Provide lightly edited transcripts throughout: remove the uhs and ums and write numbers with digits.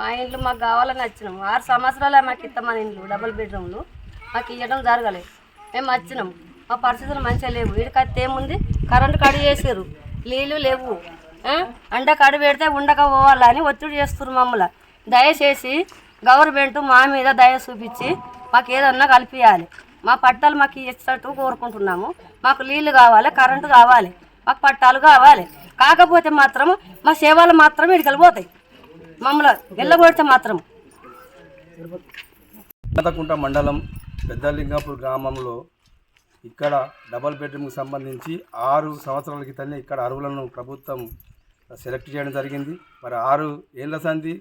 మా ఇండ్లు మాకు కావాలని వచ్చినాం. 6 సంవత్సరాలే మాకు ఇస్తామని ఇండ్లు డబుల్ బెడ్రూమ్లు మాకు ఇవ్వడం జరగలేదు. మేము వచ్చినాం, మా పరిస్థితులు మంచిగా లేవు. వీడికైతే ఏముంది, కరెంటు కడి చేసారు, నీళ్ళు లేవు, అండ కడి పెడితే ఉండక పోవాలని ఒత్తిడి చేస్తున్నారు మమ్మల్ని. దయచేసి గవర్నమెంట్ మా మీద దయ చూపించి మాకు ఏదన్నా కల్పించాలి. మా పట్టాలు మాకు ఇచ్చినట్టు కోరుకుంటున్నాము. మాకు నీళ్ళు కావాలి, కరెంటు కావాలి, మాకు పట్టాలు కావాలి. కాకపోతే మాత్రం మా సేవలు మాత్రం ఇడికి పోతాయి. మమ్మల్ని వెళ్ళగొడితే మాత్రం. కుంట మండలం పెద్దలింగాపూర్ గ్రామంలో ఇక్కడ డబల్ బెడ్రూమ్కి సంబంధించి 6 సంవత్సరాల క్రితమే ఇక్కడ అరువులను ప్రభుత్వం సెలెక్ట్ చేయడం జరిగింది. మరి 6 ఏళ్ల సంది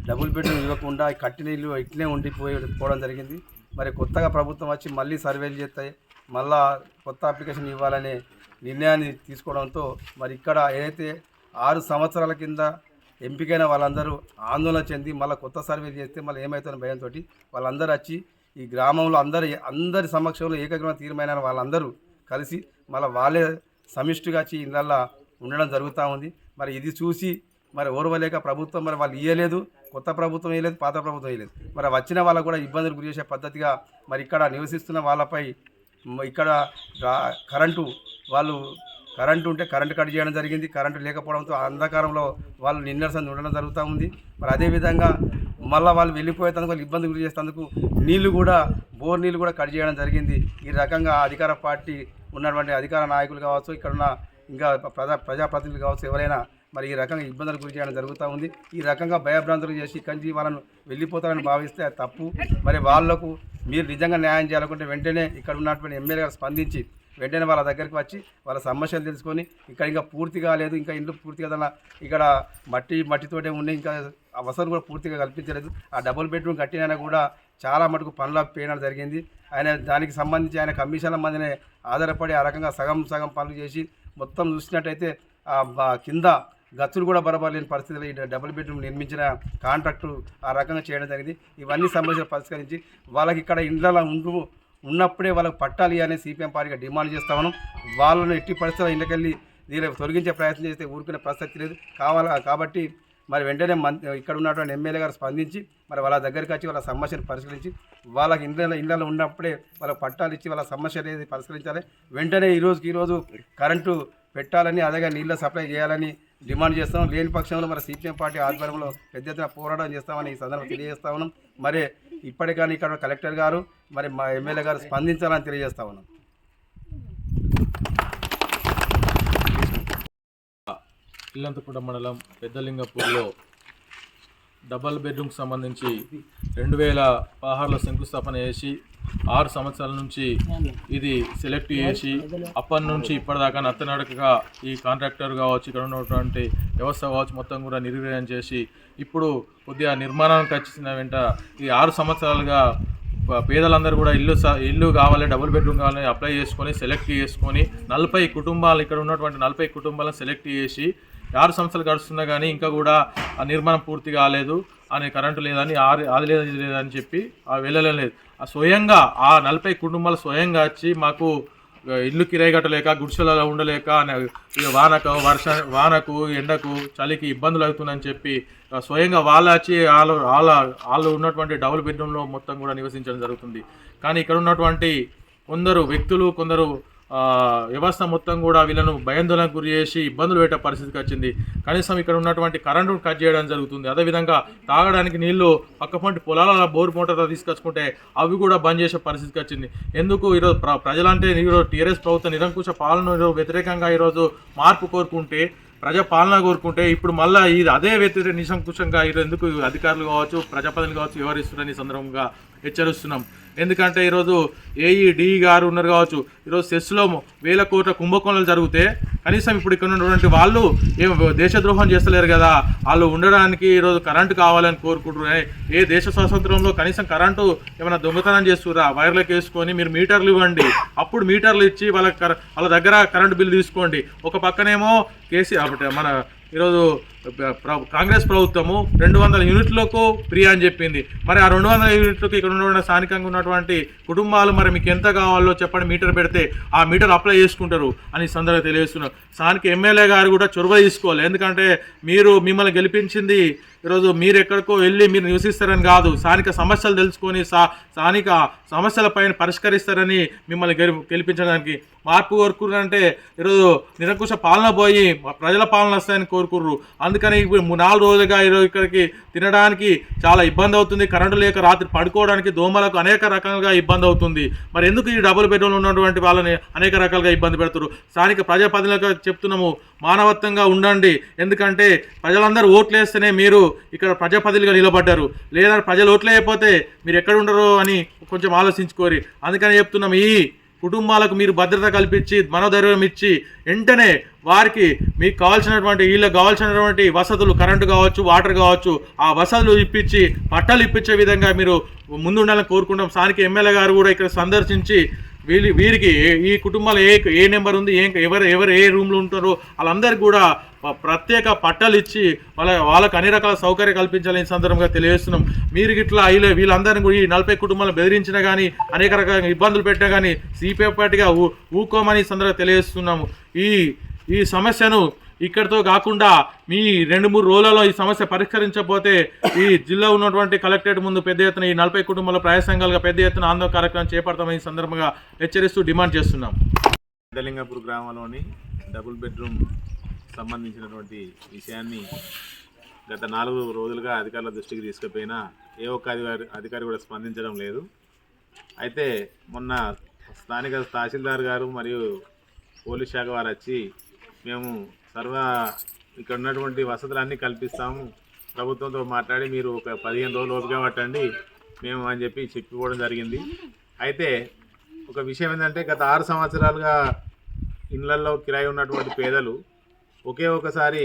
డబుల్ బెడ్రూమ్ ఇవ్వకుండా కట్టిన ఇల్లు ఇట్లే ఉండిపోవడం జరిగింది. మరి కొత్తగా ప్రభుత్వం వచ్చి మళ్ళీ సర్వేలు చేస్తాయి, మళ్ళా కొత్త అప్లికేషన్ ఇవ్వాలనే నిర్ణయాన్ని తీసుకోవడంతో మరి ఇక్కడ ఏదైతే 6 సంవత్సరాల కింద ఎంపికైన వాళ్ళందరూ ఆందోళన చెంది మళ్ళీ కొత్త సర్వే చేస్తే మళ్ళీ ఏమవుతుందో భయంతో వాళ్ళందరూ వచ్చి ఈ గ్రామంలో అందరి సమక్షంలో ఏకగ్రీవ తీర్మానాన్ని వాళ్ళందరూ కలిసి మళ్ళీ వాళ్ళే సమిష్టిగా వచ్చి ఇళ్ళల్లో ఉండడం జరుగుతూ ఉంది. మరి ఇది చూసి మరి ఓర్వలేక ప్రభుత్వం మరి వాళ్ళు ఇవ్వలేదు, కొత్త ప్రభుత్వం ఇవ్వలేదు, పాత ప్రభుత్వం ఇవ్వలేదు. మరి వచ్చిన వాళ్ళకు కూడా ఇబ్బందులు గురి చేసే పద్ధతిగా మరి ఇక్కడ నివసిస్తున్న వాళ్ళపై ఇక్కడ కరెంటు ఉంటే కరెంటు కట్ చేయడం జరిగింది. కరెంటు లేకపోవడంతో అంధకారంలో వాళ్ళు నిన్నర్సంది ఉండడం జరుగుతూ ఉంది. మరి అదేవిధంగా మళ్ళీ వాళ్ళు వెళ్ళిపోయేందుకు వాళ్ళు ఇబ్బంది గురి చేసేందుకు నీళ్లు కూడా బోర్ నీళ్ళు కూడా కట్ చేయడం జరిగింది. ఈ రకంగా అధికార పార్టీ ఉన్నటువంటి అధికార నాయకులు కావచ్చు, ఇక్కడున్న ఇంకా ప్రజాప్రతినిధులు కావచ్చు, ఎవరైనా మరి ఈ రకంగా ఇబ్బందులు గురి చేయడం జరుగుతూ ఉంది. ఈ రకంగా భయభ్రాంతులు చేసి కంచి వాళ్ళను వెళ్ళిపోతారని భావిస్తే అది తప్పు. మరి వాళ్లకు మీరు నిజంగా న్యాయం చేయాలనుకుంటే వెంటనే ఇక్కడ ఉన్నటువంటి ఎమ్మెల్యే గారు స్పందించి వెంటనే వాళ్ళ దగ్గరికి వచ్చి వాళ్ళ సమస్యలు తెలుసుకొని ఇక్కడ ఇంకా పూర్తి కాలేదు, ఇంకా ఇండ్లు పూర్తిగా ఇక్కడ మట్టితోటే ఉండి ఇంకా అవసరం కూడా పూర్తిగా కల్పించలేదు. ఆ డబుల్ బెడ్రూమ్ కట్టినైనా కూడా చాలా మటుకు పనులు పేయడం జరిగింది. దానికి సంబంధించి ఆయన కమిషన్ల మందినే ఆధారపడి ఆ రకంగా సగం పనులు చేసి మొత్తం చూసినట్టయితే కింద గచ్చులు కూడా బరబలేని పరిస్థితుల్లో ఈ డబుల్ బెడ్రూమ్ నిర్మించిన కాంట్రాక్టు ఆ రకంగా చేయడం జరిగింది. ఇవన్నీ సమస్యలు పరిష్కరించి వాళ్ళకి ఇక్కడ ఇండ్లలో ఉన్నప్పుడే వాళ్ళకి పట్టాలి అనే సిపిఎం పార్టీగా డిమాండ్ చేస్తా ఉన్నాం. వాళ్ళను ఎట్టి పరిస్థితుల్లో ఇంటికెళ్ళి దీన్ని తొలగించే ప్రయత్నం చేస్తే ఊరుకునే ప్రసక్తి లేదు కాబట్టి మరి వెంటనే ఇక్కడ ఉన్నటువంటి ఎమ్మెల్యే గారు స్పందించి మరి వాళ్ళ దగ్గరికి వచ్చి వాళ్ళ సమస్యను పరిష్కరించి వాళ్ళకి ఇళ్ళలో ఉన్నప్పుడే వాళ్ళకి పట్టాలు ఇచ్చి వాళ్ళ సమస్య అనేది పరిష్కరించాలి. వెంటనే ఈరోజు కరెంటు పెట్టాలని, అదేగా నీళ్ళ సప్లై చేయాలని డిమాండ్ చేస్తాం. లేని పక్షంలో మరి సిపిఎం పార్టీ ఆధ్వర్యంలో పెద్ద ఎత్తున పోరాటం చేస్తామని ఈ సందర్భంగా తెలియజేస్తా ఉన్నాం. మరి ఇప్పటికీ ఇక్కడ కలెక్టర్ గారు మరి మా ఎమ్మెల్యే గారు స్పందించాలని తెలియజేస్తా ఉన్నాం. ఇల్లంతకుంట మండలం పెద్దలింగపూర్లో డబల్ బెడ్రూమ్కి సంబంధించి 2016లో శంకుస్థాపన చేసి 6 సంవత్సరాల నుంచి ఇది సెలెక్ట్ చేసి అప్పటి నుంచి ఇప్పటిదాకా నత్తనడకగా ఈ కాంట్రాక్టర్ కావచ్చు, ఇక్కడ ఉన్నటువంటి వ్యవస్థ కావచ్చు మొత్తం కూడా నిర్వీర్యం చేసి ఇప్పుడు కొద్దిగా నిర్మాణానికి వచ్చిన వెంట ఈ 6 సంవత్సరాలుగా పేదలందరూ కూడా ఇల్లు కావాలి, డబుల్ బెడ్రూమ్ కావాలని అప్లై చేసుకొని సెలెక్ట్ చేసుకొని 40 కుటుంబాలు ఇక్కడ ఉన్నటువంటి 40 కుటుంబాలను సెలెక్ట్ చేసి 6 సంవత్సరాలు గడుస్తున్నా కానీ ఇంకా కూడా ఆ నిర్మాణం పూర్తి కాలేదు అని, కరెంటు లేదని, అది లేదని చెప్పి వెళ్ళలేదు. స్వయంగా ఆ 40 కుటుంబాలు స్వయంగా వచ్చి మాకు ఇల్లు కిరాయి కట్టలేక, గుడిసెలలో ఉండలేక, వానకు ఎండకు చలికి ఇబ్బందులు అవుతుందని చెప్పి స్వయంగా వాళ్ళు వచ్చి వాళ్ళు ఉన్నటువంటి డబుల్ బెడ్రూమ్లో మొత్తం కూడా నివసించడం జరుగుతుంది. కానీ ఇక్కడ ఉన్నటువంటి కొందరు వ్యక్తులు, కొందరు వ్యవస్థ మొత్తం కూడా వీళ్ళను భయాందోళనకు గురి చేసి ఇబ్బందులు పెట్టే పరిస్థితికి వచ్చింది. కనీసం ఇక్కడ ఉన్నటువంటి కరెంటును కట్ చేయడం జరుగుతుంది. అదేవిధంగా తాగడానికి నీళ్లు పక్కపంటి పొలాల బోర్ మోటార్లో తీసుకొచ్చుకుంటే అవి కూడా బంద్ చేసే పరిస్థితికి వచ్చింది. ఎందుకు ఈరోజు ప్రజలంటే ఈరోజు టీఆర్ఎస్ ప్రభుత్వం నిరంకుశ పాలన వ్యతిరేకంగా ఈరోజు మార్పు కోరుకుంటే, ప్రజాపాలన కోరుకుంటే ఇప్పుడు మళ్ళీ ఇది అదే నిశంకుశంగా ఈరోజు ఎందుకు అధికారులు కావచ్చు, ప్రజాప్రతినిధులు కావచ్చు వ్యవహరిస్తున్నారని సందర్భంగా హెచ్చరిస్తున్నాం. ఎందుకంటే ఈరోజు ఏఈడి గారు ఉన్నారు కావచ్చు, ఈరోజు సెస్లో 1000 కోట్ల కుంభకోణాలు జరిగితే కనీసం ఇప్పుడు ఇక్కడ ఉన్నటువంటి వాళ్ళు ఏం దేశద్రోహం చేస్తలేరు కదా, వాళ్ళు ఉండడానికి ఈరోజు కరెంటు కావాలని కోరుకుంటున్నారు. ఏ దేశ స్వాతంత్రంలో కనీసం కరెంటు ఏమైనా దొంగతనం చేస్తురా, వైర్లకు వేసుకొని మీరు మీటర్లు ఇవ్వండి, అప్పుడు మీటర్లు ఇచ్చి వాళ్ళ దగ్గర కరెంటు బిల్లు తీసుకోండి. ఒక పక్కనేమో కేసీఆర్ మన ఈరోజు కాంగ్రెస్ ప్రభుత్వము 200 యూనిట్లకు ఫ్రీ అని చెప్పింది. మరి ఆ 200 యూనిట్లకు ఇక్కడ ఉన్న స్థానికంగా ఉన్నటువంటి కుటుంబాలు మరి మీకు ఎంత కావాలో చెప్పండి, మీటర్ పెడితే ఆ మీటర్ అప్లై చేసుకుంటారు అని సందర్భంగా తెలియజేస్తున్నారు. స్థానిక ఎమ్మెల్యే గారు కూడా చొరవ తీసుకోవాలి. ఎందుకంటే మిమ్మల్ని గెలిపించింది ఈరోజు మీరు ఎక్కడికో వెళ్ళి మీరు నివసిస్తారని కాదు, స్థానిక సమస్యలు తెలుసుకొని స్థానిక సమస్యలపైన పరిష్కరిస్తారని మిమ్మల్ని గెలిపించడానికి మార్పు కోరుకున్నారంటే ఈరోజు నిరంకుశ పాలన పోయి ప్రజల పాలన వస్తాయని కోరుకుర్రు. అందుకని ఇప్పుడు 4 రోజులుగా ఈరోజు ఇక్కడికి తినడానికి చాలా ఇబ్బంది అవుతుంది. కరెంటు లేక రాత్రి పడుకోవడానికి దోమలకు అనేక రకాలుగా ఇబ్బంది అవుతుంది. మరి ఎందుకు ఈ డబుల్ బెడ్రూమ్లు ఉన్నటువంటి వాళ్ళని అనేక రకాలుగా ఇబ్బంది పెడుతున్నారు? స్థానిక ప్రజాప్రతినిధులుగా చెప్తున్నాము, మానవత్వంగా ఉండండి. ఎందుకంటే ప్రజలందరూ ఓట్లు వేస్తేనే మీరు ఇక్కడ ప్రజాప్రతినిధులుగా నిలబడ్డారు. లేదా ప్రజలు ఓట్లు వేయకపోతే మీరు ఎక్కడ ఉండరు అని కొంచెం ఆలోచించుకోరి. అందుకని చెప్తున్నాం, ఈ కుటుంబాలకు మీరు భద్రత కల్పించి మనోధైర్యం ఇచ్చి వెంటనే వారికి మీకు కావాల్సినటువంటి వీళ్ళకి కావాల్సినటువంటి వసతులు, కరెంటు కావచ్చు, వాటర్ కావచ్చు, ఆ వసతులు ఇప్పించి పట్టాలు ఇప్పించే విధంగా మీరు ముందుండాలని కోరుకుంటాం. స్థానిక ఎమ్మెల్యే గారు కూడా ఇక్కడ సందర్శించి వీరికి ఈ కుటుంబాలు ఏ నెంబర్ ఉంది, ఎవరు ఏ రూమ్లో ఉంటారో వాళ్ళందరికీ కూడా ప్రత్యేక పట్టాలు ఇచ్చి వాళ్ళకి అన్ని రకాల సౌకర్యం కల్పించాలని సందర్భంగా తెలియజేస్తున్నాం. మీరు ఇట్లా వీళ్ళందరినీ కూడా ఈ 40 కుటుంబాలను బెదిరించినా కానీ అనేక రకాల ఇబ్బందులు పెట్టినా కానీ సిపిఎఫ్ పార్టీగా ఊకోమని సందర్భంగా తెలియజేస్తున్నాము. ఈ సమస్యను ఇక్కడితో కాకుండా మీ 2-3 రోజులలో ఈ సమస్య పరిష్కరించకపోతే ఈ జిల్లా ఉన్నటువంటి కలెక్టరేట్ ముందు పెద్ద ఎత్తున ఈ 40 కుటుంబాల ప్రజా సంఘాలుగా పెద్ద ఎత్తున ఆందోళన కార్యక్రమం చేపడతామని ఈ సందర్భంగా హెచ్చరిస్తూ డిమాండ్ చేస్తున్నాం. పెద్దలింగపూర్ గ్రామంలోని డబుల్ బెడ్రూమ్ సంబంధించినటువంటి విషయాన్ని గత 4 రోజులుగా అధికారుల దృష్టికి తీసుకుపోయినా ఏ ఒక్క అధికారి కూడా స్పందించడం లేదు. అయితే మొన్న స్థానిక తహసీల్దార్ గారు మరియు పోలీస్ శాఖ వారు వచ్చి మేము ఇక్కడ ఉన్నటువంటి వసతులన్నీ కల్పిస్తాము, ప్రభుత్వంతో మాట్లాడి మీరు ఒక 15 రోజులు ఓపిక పట్టండి మేము అని చెప్పుకోవడం జరిగింది. అయితే ఒక విషయం ఏంటంటే గత 6 సంవత్సరాలుగా ఇళ్లల్లో కిరాయి ఉన్నటువంటి పేదలు ఒకసారి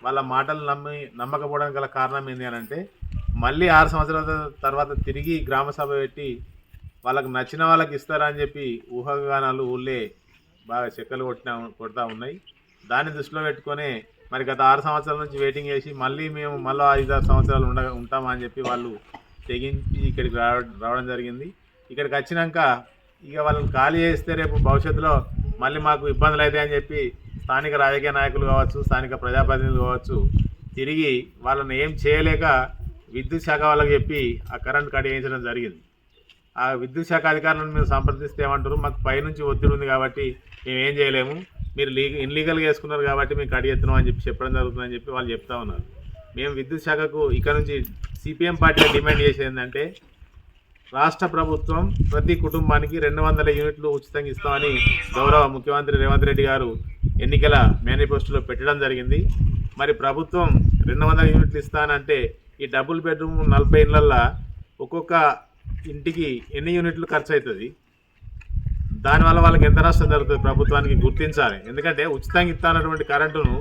వాళ్ళ మాటలు నమ్మకపోవడానికి గల కారణం ఏంటి అని అంటే మళ్ళీ 6 సంవత్సరాల తర్వాత తిరిగి గ్రామ సభ పెట్టి వాళ్ళకి నచ్చిన వాళ్ళకి ఇస్తారని చెప్పి ఊహాగానాలు ఊళ్ళే బాగా చెక్కలు కొడతా ఉన్నాయి. దాన్ని దృష్టిలో పెట్టుకొని మరి గత 6 సంవత్సరాల నుంచి వెయిటింగ్ చేసి మేము 5-6 సంవత్సరాలు ఉంటామని చెప్పి వాళ్ళు తెగించి ఇక్కడికి రావడం జరిగింది. ఇక్కడికి వచ్చినాక ఇక వాళ్ళని ఖాళీ చేస్తే రేపు భవిష్యత్తులో మళ్ళీ మాకు ఇబ్బందులు అవుతాయని చెప్పి స్థానిక రాజకీయ నాయకులు కావచ్చు, స్థానిక ప్రజాప్రతినిధులు కావచ్చు తిరిగి వాళ్ళని ఏం చేయలేక విద్యుత్ శాఖ వాళ్ళకి చెప్పి ఆ కరెంట్ కట్ చేయించడం జరిగింది. ఆ విద్యుత్ శాఖ అధికారులను మేము సంప్రదిస్తే ఏమంటారు, మాకు పైనుంచి ఒత్తిడి ఉంది కాబట్టి మేము ఏం చేయలేము, మీరు ఇన్లీగల్గా వేసుకున్నారు కాబట్టి మేము కట్ చేస్తున్నాం అని చెప్పడం జరుగుతుందని చెప్పి వాళ్ళు చెప్తా ఉన్నారు. మేము విద్యుత్ శాఖకు ఇక్కడ నుంచి సిపిఎం పార్టీ డిమాండ్ చేసేది ఏంటంటే రాష్ట్ర ప్రభుత్వం ప్రతి కుటుంబానికి 200 యూనిట్లు ఉచితంగా ఇస్తామని గౌరవ ముఖ్యమంత్రి రేవంత్ రెడ్డి గారు ఎన్నికల మేనిఫెస్టోలో పెట్టడం జరిగింది. మరి ప్రభుత్వం 200 యూనిట్లు ఇస్తానంటే ఈ డబుల్ బెడ్రూమ్ 40 ఇళ్లల్లో ఒక్కొక్క ఇంటికి ఎన్ని యూనిట్లు ఖర్చు అవుతుంది, దానివల్ల వాళ్ళకి ఎంత నష్టం జరుగుతుంది ప్రభుత్వానికి గుర్తించాలి. ఎందుకంటే ఉచితంగా ఇస్తానటువంటి కరెంటును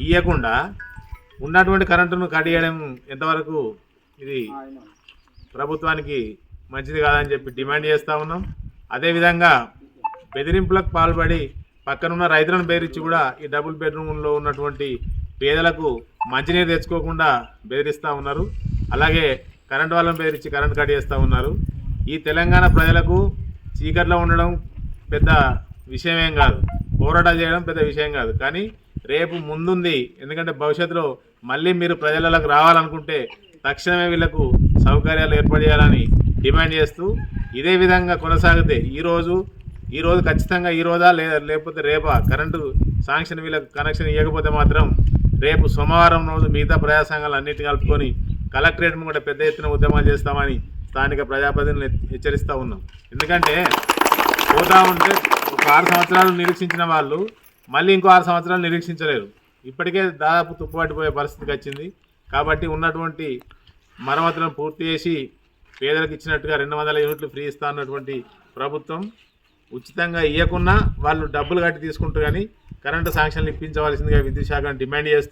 ఇవ్వకుండా ఉన్నటువంటి కరెంటును కట్ చేయడం ఎంతవరకు ఇది ప్రభుత్వానికి మంచిది కాదని చెప్పి డిమాండ్ చేస్తూ ఉన్నాం. అదేవిధంగా బెదిరింపులకు పాల్పడి పక్కనున్న రైతులను బెదిరించి కూడా ఈ డబుల్ బెడ్రూమ్లో ఉన్నటువంటి పేదలకు మంచినీరు తెచ్చుకోకుండా బెదిరిస్తూ ఉన్నారు. అలాగే కరెంటు వాళ్ళని బెదిరించి కరెంట్ కట్ చేస్తూ ఉన్నారు. ఈ తెలంగాణ ప్రజలకు చీకట్లో ఉండడం పెద్ద విషయమేం కాదు, పోరాటం చేయడం పెద్ద విషయం కాదు, కానీ రేపు ముందుంది. ఎందుకంటే భవిష్యత్తులో మళ్ళీ మీరు ప్రజలకు రావాలనుకుంటే తక్షణమే వీళ్లకు సౌకర్యాలు ఏర్పాటు చేయాలని డిమాండ్ చేస్తూ ఇదే విధంగా కొనసాగితే ఈరోజు ఖచ్చితంగా లేకపోతే రేపా కరెంటు శాంక్షన్ వీళ్ళకు కనెక్షన్ ఇవ్వకపోతే మాత్రం రేపు సోమవారం రోజు మిగతా ప్రజా సంఘాలు అన్నింటినీ కలుపుకొని కలెక్టరేట్ కూడా పెద్ద ఎత్తున ఉద్యమాలు చేస్తామని స్థానిక ప్రజాప్రతినిధులు హెచ్చరిస్తూ ఉన్నాం. ఎందుకంటే పోతా ఉంటే ఒక 6 సంవత్సరాలు నిరీక్షించిన వాళ్ళు మళ్ళీ ఇంకో 6 సంవత్సరాలు నిరీక్షించలేరు. ఇప్పటికే దాదాపు తుప్పుపట్టిపోయే పరిస్థితికి వచ్చింది. కాబట్టి ఉన్నటువంటి మరమ్మతులను పూర్తి చేసి పేదలకు ఇచ్చినట్టుగా 200 యూనిట్లు ఫ్రీ ఇస్తా అన్నటువంటి ప్రభుత్వం ఉచితంగా ఇవ్వకున్నా వాళ్ళు డబ్బులు కట్టి తీసుకుంటారు, కానీ కరెంటు శాంక్షన్లు ఇప్పించవలసిందిగా విద్యుత్ శాఖను డిమాండ్ చేస్తూ